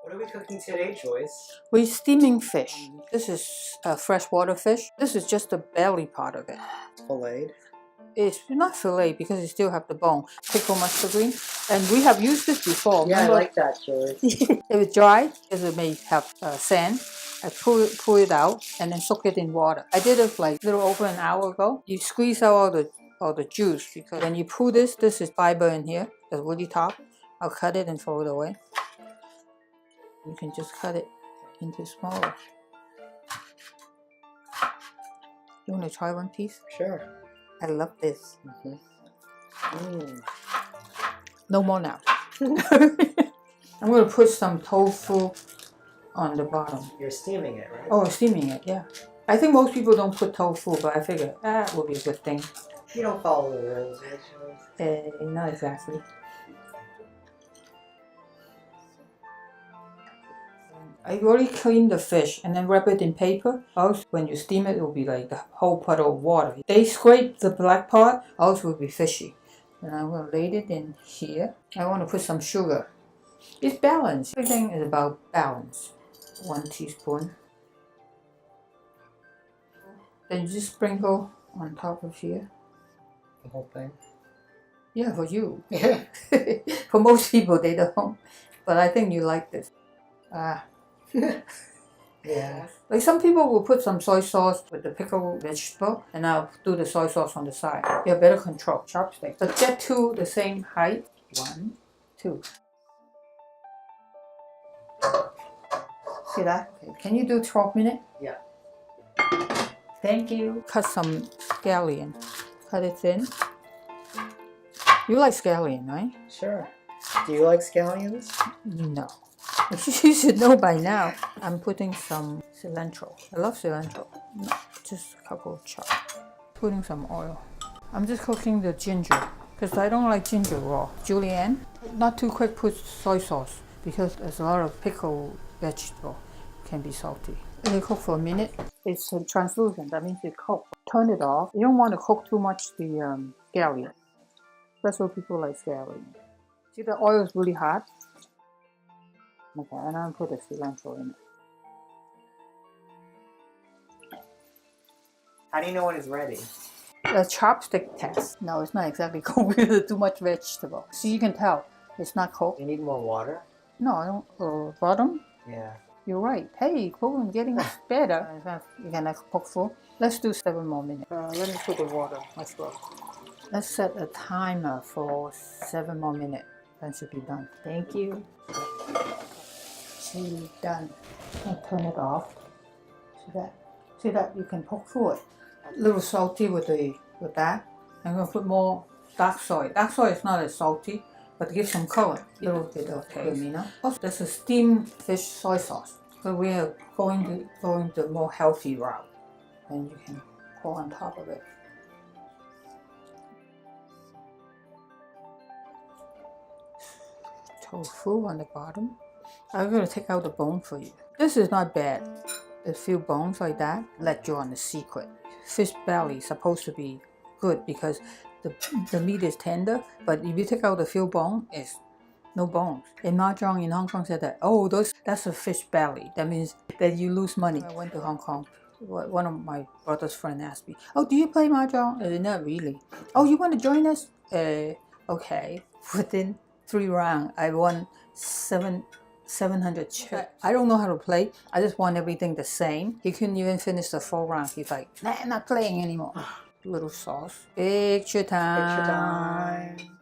What are we cooking today, Joyce? We're steaming fish. This is freshwater fish. This is just the belly part of it. It's filleted. It's not fillet because it still have the bone. Pickled mustard green. And we have used this before. Yeah, remember? I like that, Joyce. It was dry because it may have sand. I pull it out and then soak it in water. I did it like a little over an hour ago. You squeeze out all the juice because when you pull this is fiber in here, the woody top. I'll cut it and throw it away. You can just cut it into smaller. You want to try one piece? Sure. I love this. No more now. I'm going to put some tofu on the bottom. You're steaming it, right? Oh, steaming it, yeah. I think most people don't put tofu, but I figure that would be a good thing. You don't follow the rules, right, Joyce? Not exactly. I already cleaned the fish and then wrap it in paper. Else, when you steam it, it will be like the whole puddle of water. They scrape the black part, else it will be fishy. And I'm going to lay it in here. I want to put some sugar. It's balanced. Everything is about balance. 1 teaspoon. Then you just sprinkle on top of here. The whole thing? Yeah, for you. Yeah. For most people, they don't. But I think you like this. Yeah. Like some people will put some soy sauce with the pickled vegetable, and I'll do the soy sauce on the side. You have better control. Chopstick. But get two the same height. 1, 2. See that? Okay. Can you do 12 minutes? Yeah. Thank you. Cut some scallion. Cut it thin. You like scallion, right? Sure. Do you like scallions? No. You should know by now. I'm putting some cilantro. I love cilantro. No, just a couple of chops. Putting some oil. I'm just cooking the ginger because I don't like ginger raw. Julienne, not too quick put soy sauce because there's a lot of pickled vegetable. It can be salty. Let it cook for a minute. It's translucent. That means it cooked. Turn it off. You don't want to cook too much the scallion. That's what people like scallion. See, the oil is really hot. Okay, and I'll put the cilantro in it. How do you know when it's ready? The chopstick test. No, it's not exactly cooked with too much vegetable. So you can tell it's not cooked. You need more water? No, I don't. Bottom? Yeah. You're right. Hey, Colvin, getting better. You're gonna cook full. Let's do 7 more minutes. Let me put the water. Let's go. Let's set a timer for 7 more minutes. Then should be done. Thank you. See, done. I'll turn it off. See that? See that? You can poke through it. A little salty with that. I'm gonna put more dark soy. Dark soy is not as salty, but give some color. A little bit of taste. Also, there's a steamed fish soy sauce. So we are going the more healthy route, and you can pour on top of it. Tofu on the bottom. I'm going to take out the bone for you. This is not bad. A few bones like that let you on the secret. Fish belly is supposed to be good because the meat is tender, but if you take out the few bones, it's no bones. In Mahjong in Hong Kong said that, oh, that's a fish belly. That means that you lose money. I went to Hong Kong. One of my brother's friends asked me, oh, do you play Mahjong? I said, not really. Oh, you want to join us? Okay. Within 3 rounds, I won 700 chips. I don't know how to play. I just want everything the same. He couldn't even finish the 4 rounds. He's like, nah, I'm not playing anymore. Little sauce. Picture time. Picture time.